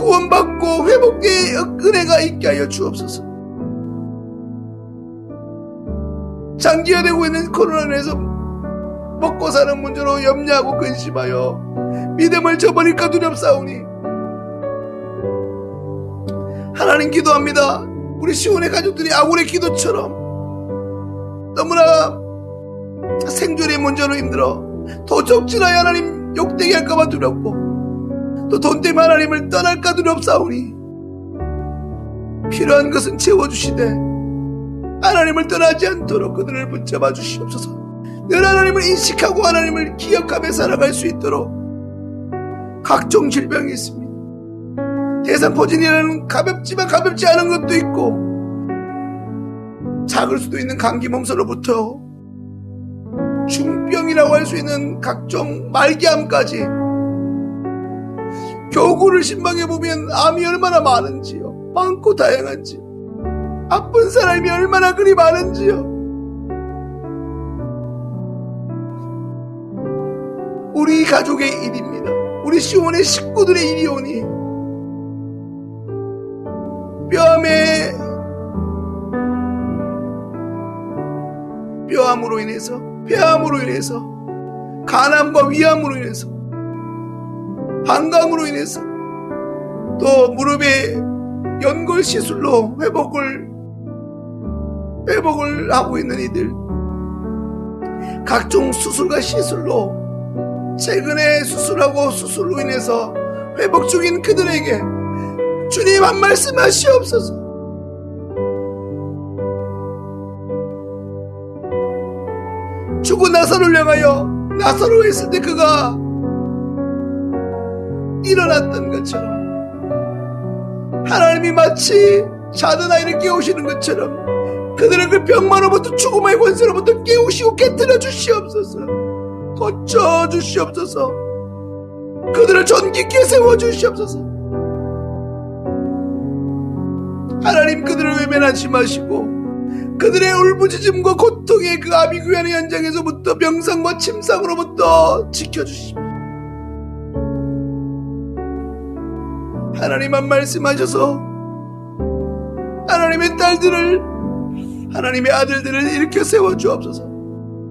구원받고 회복의 은혜가 있게 하여 주옵소서. 장기화되고 있는 코로나19에서 먹고 사는 문제로 염려하고 근심하여 믿음을 저버릴까 두렵사오니 하나님 기도합니다. 우리 시온의 가족들이 아굴의 기도처럼 너무나 생존의 문제로 힘들어 도적질하여 하나님 욕되게 할까봐 두렵고 또 돈 때문에 하나님을 떠날까 두렵사오니 필요한 것은 채워주시되 하나님을 떠나지 않도록 그들을 붙잡아 주시옵소서. 늘 하나님을 인식하고 하나님을 기억하며 살아갈 수 있도록 각종 질병이 있습니다. 대상포진이라는 가볍지만 가볍지 않은 것도 있고 작을 수도 있는 감기 몸살로부터 중병이라고 할 수 있는 각종 말기암까지, 교구를 신방해보면 암이 얼마나 많은지요. 많고 다양한지요. 아픈 사람이 얼마나 그리 많은지요. 우리 가족의 일입니다. 우리 시온의 식구들의 일이오니 뼈암으로 인해서, 폐암으로 인해서, 간암과 위암으로 인해서, 방광으로 인해서, 또 무릎에 연골 시술로 회복을 하고 있는 이들, 각종 수술과 시술로, 최근에 수술하고 수술로 인해서 회복 중인 그들에게 주님 한 말씀 하시옵소서. 죽은 나사로를 향하여, 나사로가 있을 때 그가 일어났던 것처럼, 하나님이 마치 자던 아이를 깨우시는 것처럼 그들의 그 병만으로부터, 죽음의 권세로부터 깨우시고 깨뜨려 주시옵소서. 고쳐 주시옵소서. 그들을 존귀케 세워 주시옵소서. 하나님, 그들을 외면하지 마시고 그들의 울부짖음과 고통의 그 아비규환의 현장에서부터, 병상과 침상으로부터 지켜주십시오. 하나님 한 말씀하셔서 하나님의 딸들을, 하나님의 아들들을 일으켜 세워 주옵소서.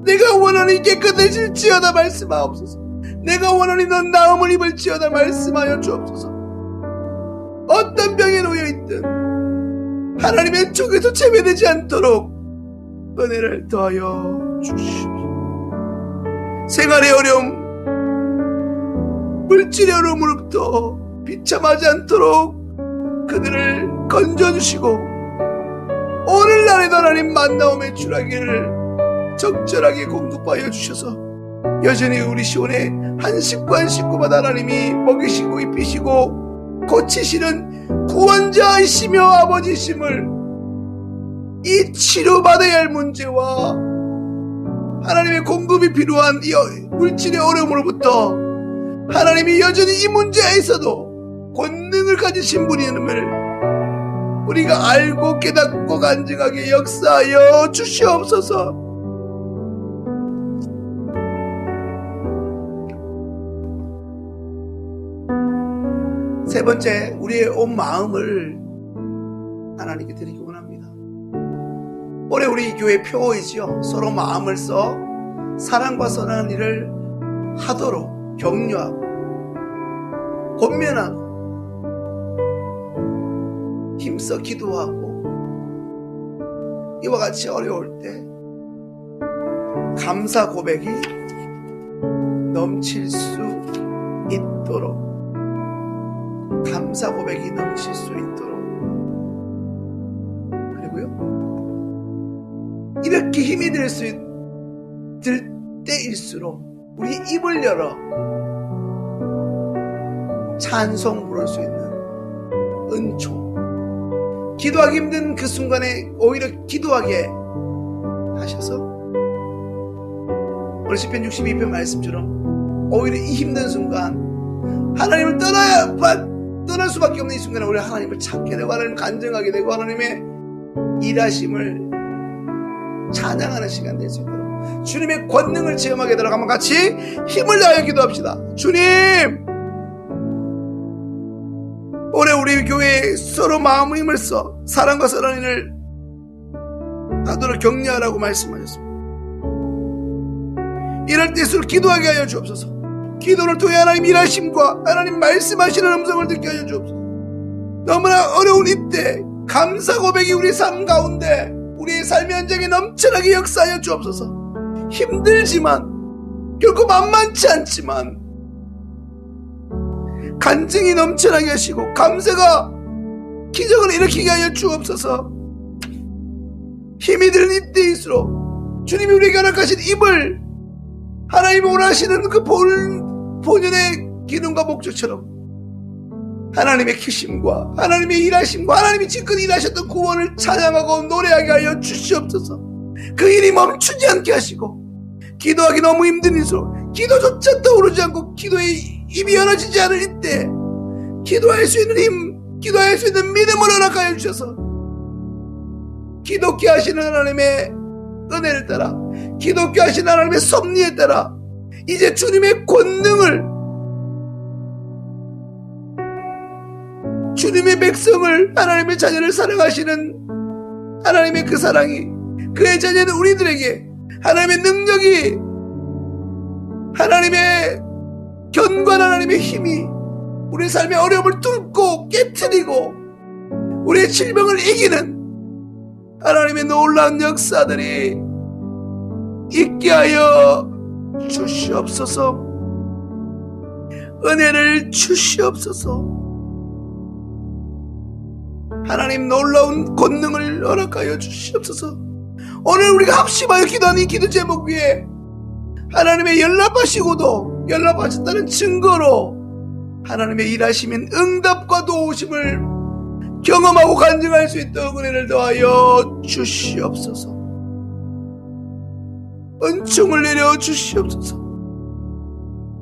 내가 원하니 깨끗해질지어다 말씀하옵소서. 내가 원하니 넌 나음을 입을지어다 말씀하여 주옵소서. 어떤 병에 놓여있든 하나님의 쪽에서 제외되지 않도록 은혜를 더하여 주시옵소서. 생활의 어려움, 물질의 어려움으로부터 비참하지 않도록 그들을 건져주시고, 오늘날에도 하나님 만나움의 주라기를 적절하게 공급하여 주셔서 여전히 우리 시온의 한 식구 한 식구마다 하나님이 먹이시고 입히시고 고치시는 구원자이시며 아버지이심을, 이 치료받아야 할 문제와 하나님의 공급이 필요한 이 물질의 어려움으로부터 하나님이 여전히 이 문제에 있어도 권능을 가지신 분임을 우리가 알고 깨닫고 간증하게 역사하여 주시옵소서. 세 번째, 우리의 온 마음을 하나님께 드리기 원합니다. 올해 우리 교회 표어이지요. 서로 마음을 써 사랑과 선한 일을 하도록 격려하고 권면하고 힘써 기도하고, 이와 같이 어려울 때 감사 고백이 넘칠 수 있도록, 감사 고백이 넘칠 수 있도록, 그리고요 이렇게 힘이 들 때일수록 우리 입을 열어 찬송 부를 수 있는 은총, 기도하기 힘든 그 순간에 오히려 기도하게 하셔서 오늘 시편 62편 말씀처럼 오히려 이 힘든 순간, 하나님을 떠날 수밖에 없는 이 순간에 우리 하나님을 찾게 되고 하나님을 간증하게 되고 하나님의 일하심을 찬양하는 시간 될 수 있도록 주님의 권능을 체험하게 되도록 한번 같이 힘을 다하여 기도합시다. 주님, 올해 우리 교회에 서로 마음의 힘을 써 사랑과 선한 일을 하도록 격려하라고 말씀하셨습니다. 이럴 때일수록 기도하게 하여 주옵소서. 기도를 통해 하나님 일하심과 하나님 말씀하시는 음성을 듣게 하여 주옵소서. 너무나 어려운 이때 감사 고백이 우리 삶 가운데, 우리의 삶의 현장에 넘쳐나게 역사하여 주옵소서. 힘들지만, 결코 만만치 않지만 간증이 넘쳐나게 하시고 감사가 기적을 일으키게 하여 주옵소서. 힘이 드는 이때일수록 주님이 우리에게 허락하신 입을 하나님이 원하시는 그 본연의 기능과 목적처럼 하나님의 크심과 하나님의 일하심과 하나님이 지금 일하셨던 구원을 찬양하고 노래하게 하여 주시옵소서. 그 일이 멈추지 않게 하시고, 기도하기 너무 힘든 일수록 기도조차 떠오르지 않고 기도에 입이 열어지지 않을 이때 기도할 수 있는 힘, 기도할 수 있는 믿음을 허락하여 주셔서 기독교 하시는 하나님의 은혜를 따라, 기독교 하시는 하나님의 섭리에 따라 이제 주님의 권능을, 주님의 백성을, 하나님의 자녀를 사랑하시는 하나님의 그 사랑이, 그의 자녀는 우리들에게 하나님의 능력이, 하나님의 견고한 하나님의 힘이 우리 삶의 어려움을 뚫고 깨트리고 우리의 질병을 이기는 하나님의 놀라운 역사들이 있게 하여 주시옵소서. 은혜를 주시옵소서. 하나님 놀라운 권능을 허락하여 주시옵소서. 오늘 우리가 합심하여 기도하는 이 기도 제목 위에 하나님의 연락하시고도 연락하셨다는 증거로 하나님의 일하시면 응답과 도우심을 경험하고 간증할 수 있도록 은혜를 더하여 주시옵소서. 은총을 내려 주시옵소서.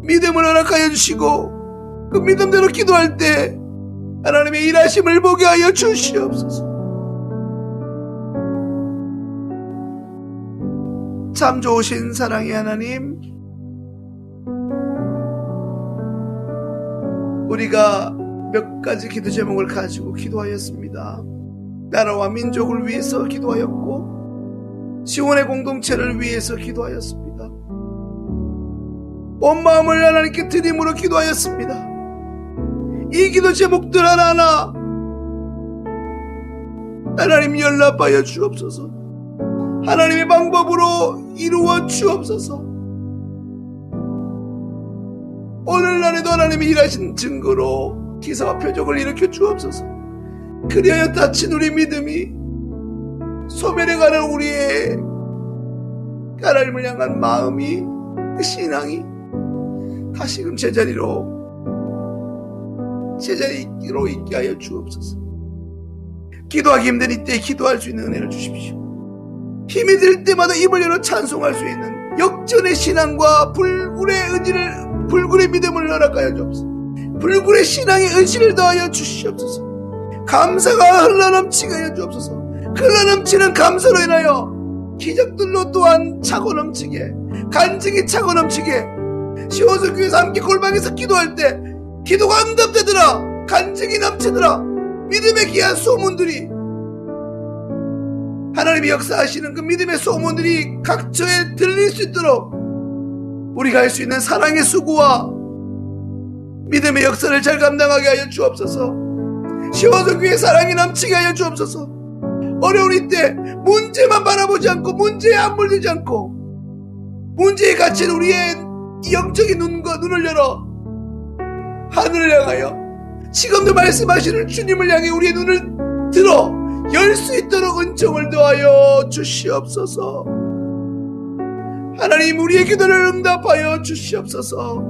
믿음을 허락하여 주시고 그 믿음대로 기도할 때 하나님의 일하심을 보게 하여 주시옵소서. 참 좋으신 사랑의 하나님, 우리가 몇 가지 기도 제목을 가지고 기도하였습니다. 나라와 민족을 위해서 기도하였고 시온의 공동체를 위해서 기도하였습니다. 온 마음을 하나님께 드림으로 기도하였습니다. 이 기도 제목들 하나하나 하나님 연락하여 주옵소서. 하나님의 방법으로 이루어 주옵소서. 오늘날에도 하나님이 일하신 증거로 기사와 표적을 일으켜 주옵소서. 그리하여 다친 우리 믿음이 소멸해가는 우리의 하나님을 향한 마음이, 신앙이 다시금 제자리로 있게 하여 주옵소서. 기도하기 힘든 이때에 기도할 수 있는 은혜를 주십시오. 힘이 들 때마다 입을 열어 찬송할 수 있는 역전의 신앙과 불굴의 믿음을 허락하여 주옵소서. 불굴의 신앙의 은실을 더하여 주시옵소서. 감사가 흘러넘치게 하여 주옵소서. 흘러넘치는 감사로 인하여 기적들로 또한 차고 넘치게, 간증이 차고 넘치게, 시온서 교회에서 함께 골방에서 기도할 때 기도가 응답되더라, 간증이 넘치더라, 믿음의 귀한 소문들이, 하나님이 역사하시는 그 믿음의 소문들이 각처에 들릴 수 있도록 우리가 할 수 있는 사랑의 수고와 믿음의 역사를 잘 감당하게 하여 주옵소서. 시온서 교회의 사랑이 넘치게 하여 주옵소서. 어려운 이때 문제만 바라보지 않고, 문제에 안 물들지 않고, 문제에 갇힌 우리의 영적인 눈을 열어 하늘을 향하여 지금도 말씀하시는 주님을 향해 우리의 눈을 들어 열 수 있도록 은총을 더하여 주시옵소서. 하나님, 우리의 기도를 응답하여 주시옵소서.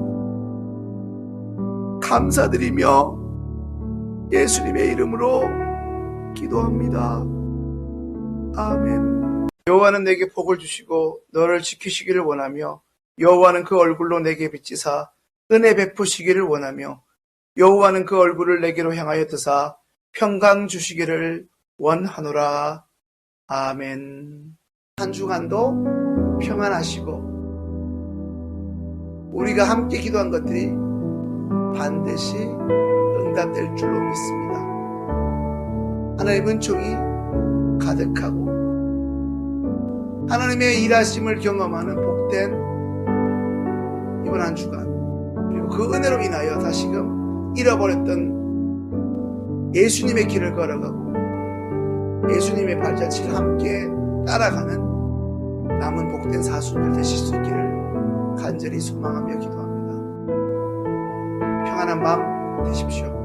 감사드리며 예수님의 이름으로 기도합니다. 아멘. 여호와는 내게 복을 주시고 너를 지키시기를 원하며, 여호와는 그 얼굴로 내게 비치사 은혜 베푸시기를 원하며, 여호와는 그 얼굴을 내게로 향하여 드사 평강 주시기를 원하노라. 아멘. 한 주간도 평안하시고 우리가 함께 기도한 것들이 반드시 응답될 줄로 믿습니다. 하나님의 은총이 가득하고 하나님의 일하심을 경험하는 복된 이번 한 주간, 그리고 그 은혜로 인하여 다시금 잃어버렸던 예수님의 길을 걸어가고 예수님의 발자취를 함께 따라가는 남은 복된 사순들 되실 수 있기를 간절히 소망하며 기도합니다. 평안한 밤 되십시오.